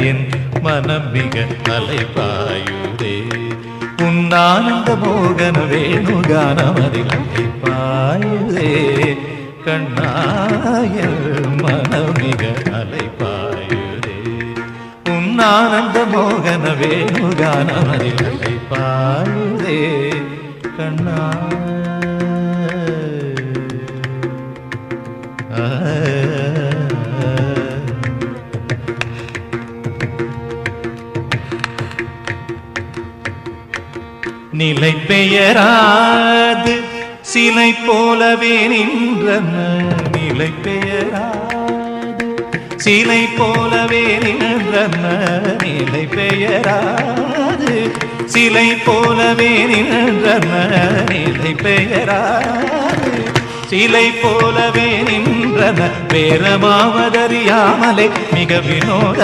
என் மனம் மிக அலைபாயுதே உன்னானந்த மோகன வேணுகானமதில் அலைபாயுதே கண்ணாயல் மனம் மிக அலைபாயுதே உன்னானந்த மோகன வேணுகானமதில் அலைபாயுதே கண்ணா நிலை பெயராது சிலை போலவே நின்றன நிலை பெயராது சிலை போலவே நின்றன நிலை பெயராது சிலை போலவே நின்றன நிலை பெயராது சிலை போலவே நின்றன பேரமாவதறியாமலே மிக வினோத